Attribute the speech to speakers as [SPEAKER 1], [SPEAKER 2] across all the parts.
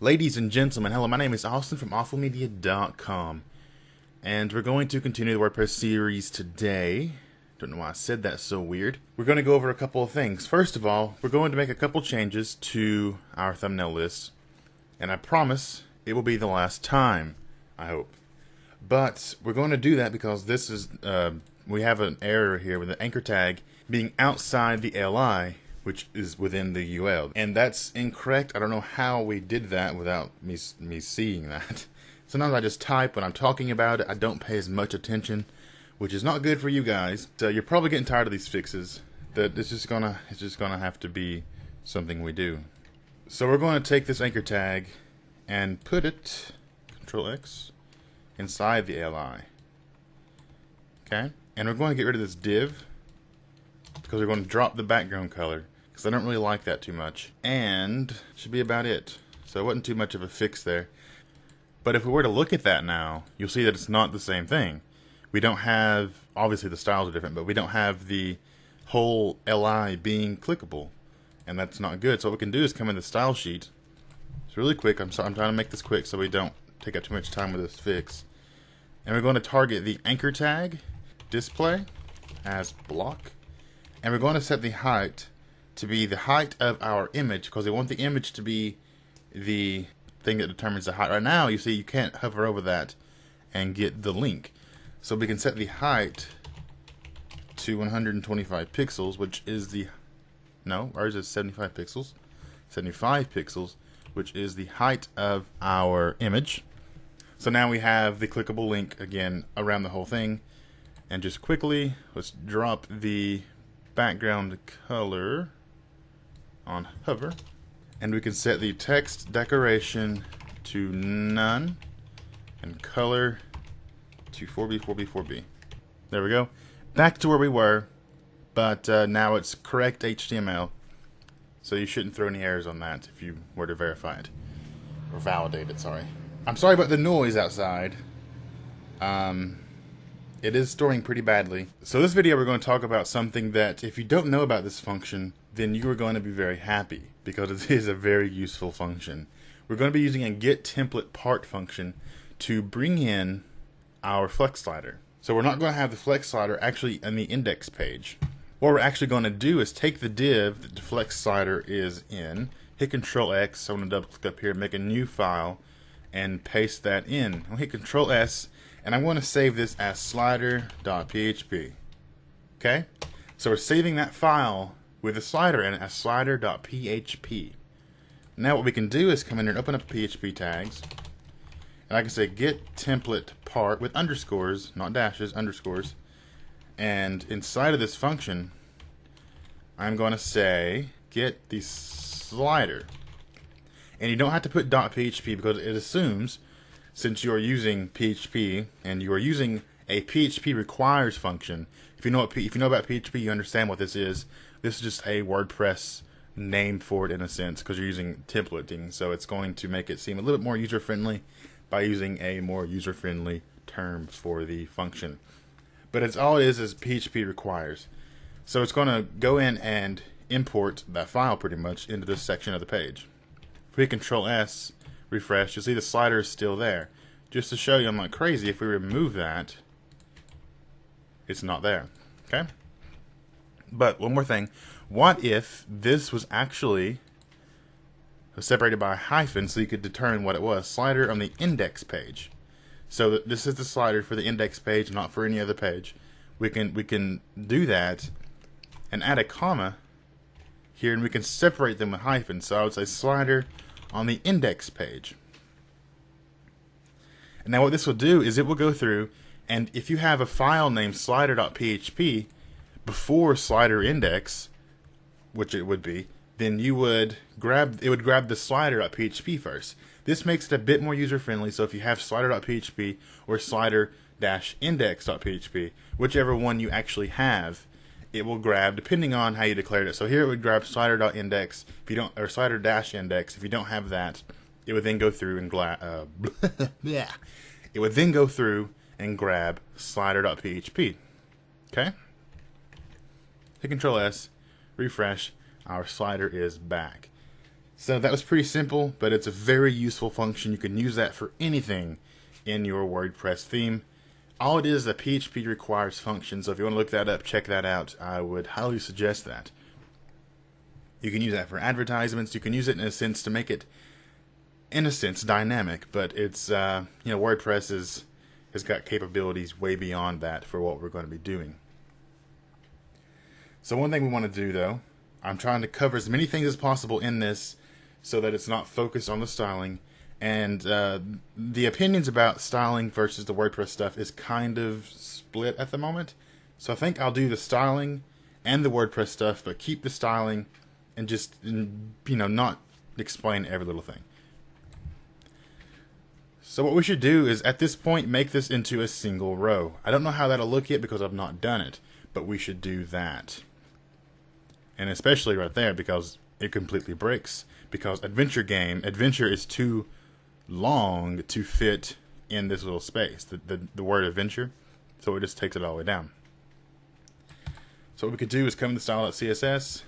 [SPEAKER 1] Ladies and gentlemen, hello, my name is Austin from awfulmedia.com, and we're going to continue the WordPress series today. Don't know why I said that so weird. We're going to go over a couple of things. First of all, we're going to make a couple changes to our thumbnail list, and I promise it will be the last time, I hope. But we're going to do that because this is, we have an error here with the anchor tag being outside the LI, which is within the UL. And that's incorrect. I don't know how we did that without me seeing that. Sometimes I just type when I'm talking about it. I don't pay as much attention, which is not good for you guys. So you're probably getting tired of these fixes. That it's just gonna have to be something we do. So we're going to take this anchor tag and put it, Control X, inside the LI. Okay? And we're going to get rid of this div because we're going to drop the background color, because I don't really like that too much. And should be about it. So it wasn't too much of a fix there. But if we were to look at that now, you'll see that it's not the same thing. We don't have, obviously the styles are different, but we don't have the whole LI being clickable. And that's not good. So what we can do is come in the style sheet. It's really quick. I'm trying to make this quick so we don't take up too much time with this fix. And we're going to target the anchor tag display as block. And we're going to set the height to be the height of our image, because we want the image to be the thing that determines the height. Right now, you see, you can't hover over that and get the link. So we can set the height to 125 pixels, which is the, no, ours is 75 pixels. 75 pixels, which is the height of our image. So now we have the clickable link again around the whole thing. And just quickly, let's drop the background color on hover, and we can set the text decoration to none and color to 4B, 4B, 4B. There we go. Back to where we were, but now it's correct HTML, so you shouldn't throw any errors on that if you were to verify it or validate it. Sorry. I'm sorry about the noise outside. It is storing pretty badly. So this video we're going to talk about something that if you don't know about this function, then you are going to be very happy, because it is a very useful function. We're going to be using a get template part function to bring in our flex slider. So we're not going to have the flex slider actually on the index page. What we're actually going to do is take the div that the flex slider is in, hit Control X, so I'm going to double click up here, make a new file, and paste that in. I'll hit Control S, and I'm going to save this as slider.php. Okay? So we're saving that file with a slider in it as slider.php. Now what we can do is come in here and open up PHP tags. And I can say get template part with underscores, not dashes, underscores. And inside of this function, I'm going to say get the slider. And you don't have to put .php because it assumes, since you are using PHP and you are using a PHP requires function, if you know about PHP, you understand what this is. This is just a WordPress name for it in a sense, because you're using templating, so it's going to make it seem a little bit more user-friendly by using a more user-friendly term for the function. But it's all it is PHP requires. So it's going to go in and import that file pretty much into this section of the page. If we hit Control S, refresh, you'll see the slider is still there. Just to show you I'm not crazy, if we remove that, it's not there. Okay? But one more thing, what if this was actually separated by a hyphen so you could determine what it was? Slider on the index page. So this is the slider for the index page, not for any other page. We can do that and add a comma here, and we can separate them with hyphens. So I would say slider on the index page. And now what this will do is it will go through, and if you have a file named slider.php before slider index, which it would be, then it would grab the slider.php first. This makes it a bit more user friendly. So if you have slider.php or slider-index.php, whichever one you actually have, it will grab depending on how you declared it. So here it would grab slider.index if you don't, or slider-index. If you don't have that, it would then go through and it would then go through and grab slider.php. Okay? Hit Control S, refresh, our slider is back. So that was pretty simple, but it's a very useful function. You can use that for anything in your WordPress theme. All it is that PHP requires functions, so if you want to look that up, check that out. I would highly suggest that. You can use that for advertisements. You can use it in a sense to make it, in a sense, dynamic, but it's, WordPress has got capabilities way beyond that for what we're going to be doing. So one thing we want to do, though, I'm trying to cover as many things as possible in this so that it's not focused on the styling. And the opinions about styling versus the WordPress stuff is kind of split at the moment. So I think I'll do the styling and the WordPress stuff, but keep the styling and just, not explain every little thing. So what we should do is, at this point, make this into a single row. I don't know how that'll look yet because I've not done it, but we should do that. And especially right there, because it completely breaks. Because adventure is too long to fit in this little space, the word adventure. So it just takes it all the way down. So what we could do is come to style.css.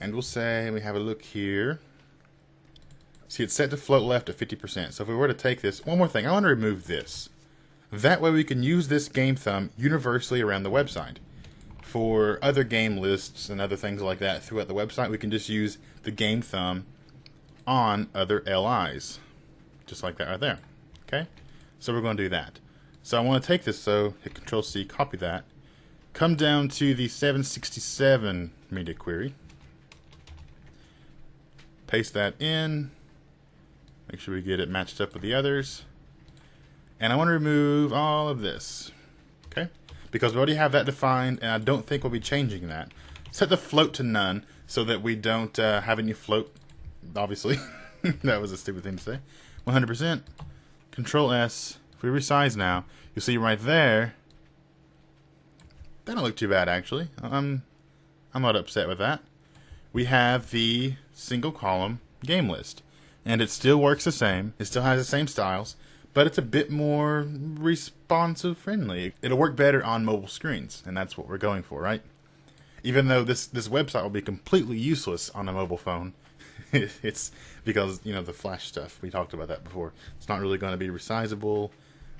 [SPEAKER 1] And we'll say, we have a look here. See, it's set to float left at 50%. So if we were to take this, one more thing, I want to remove this. That way we can use this game thumb universally around the website. For other game lists and other things like that throughout the website, we can just use the game thumb on other LIs. Just like that right there. Okay? So we're going to do that. So I want to take this, so hit Control-C, copy that. Come down to the 767 media query. Paste that in. Make sure we get it matched up with the others. And I want to remove all of this. Okay? Because we already have that defined, and I don't think we'll be changing that. Set the float to none so that we don't have any float, obviously. That was a stupid thing to say. 100%. Control S. If we resize now, you'll see right there. That don't look too bad, actually. I'm not upset with that. We have the single column game list. And it still works the same. It still has the same styles, but it's a bit more responsive friendly. It'll work better on mobile screens, and that's what we're going for, right? Even though this website will be completely useless on a mobile phone. It's because, the Flash stuff. We talked about that before. It's not really going to be resizable,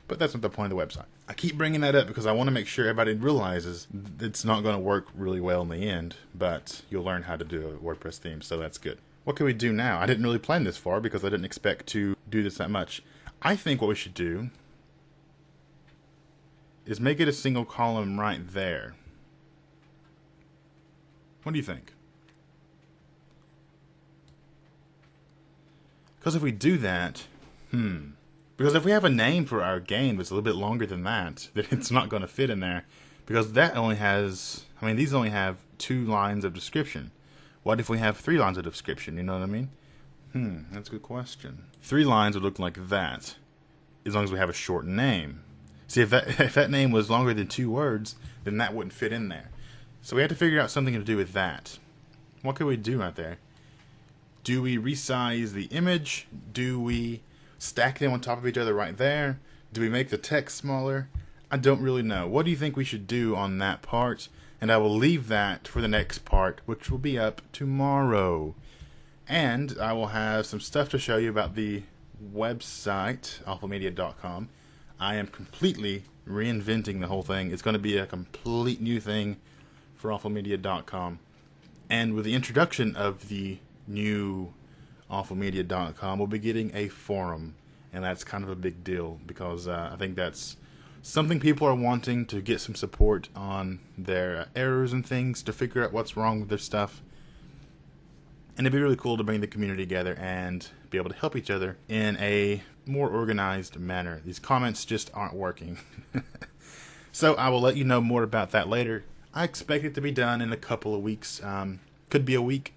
[SPEAKER 1] but that's not the point of the website. I keep bringing that up because I want to make sure everybody realizes it's not going to work really well in the end, but you'll learn how to do a WordPress theme, so that's good. What can we do now? I didn't really plan this far because I didn't expect to do this that much. I think what we should do is make it a single column right there. What do you think? Because if we do that, because if we have a name for our game that's a little bit longer than that, then it's not going to fit in there. Because that only has, these only have 2 lines of description. What if we have 3 lines of description? You know what I mean? That's a good question. 3 lines would look like that, as long as we have a short name. See, if that name was longer than 2 words, then that wouldn't fit in there. So we have to figure out something to do with that. What could we do out there? Do we resize the image? Do we stack them on top of each other right there? Do we make the text smaller? I don't really know. What do you think we should do on that part? And I will leave that for the next part, which will be up tomorrow. And I will have some stuff to show you about the website, awfulmedia.com. I am completely reinventing the whole thing. It's going to be a complete new thing for awfulmedia.com. And with the introduction of the new awfulmedia.com, we'll be getting a forum. And that's kind of a big deal because I think that's something people are wanting, to get some support on their errors and things, to figure out what's wrong with their stuff. And it'd be really cool to bring the community together and be able to help each other in a more organized manner. These comments just aren't working. So I will let you know more about that later. I expect it to be done in a couple of weeks. Could be a week.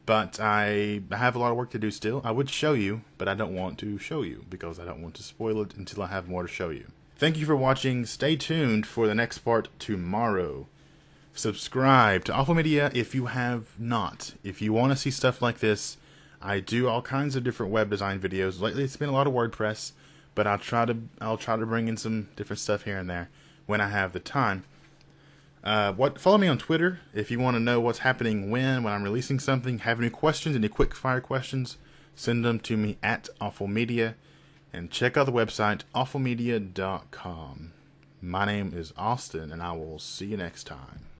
[SPEAKER 1] But I have a lot of work to do still. I would show you, but I don't want to show you because I don't want to spoil it until I have more to show you. Thank you for watching. Stay tuned for the next part tomorrow. Subscribe to Awful Media if you have not. If you want to see stuff like this, I do all kinds of different web design videos. Lately it's been a lot of WordPress, but I'll try to bring in some different stuff here and there when I have the time. Follow me on Twitter if you want to know what's happening when I'm releasing something. Have any questions, any quick fire questions, send them to me at Awful Media, and check out the website awfulmedia.com. My name is Austin, and I will see you next time.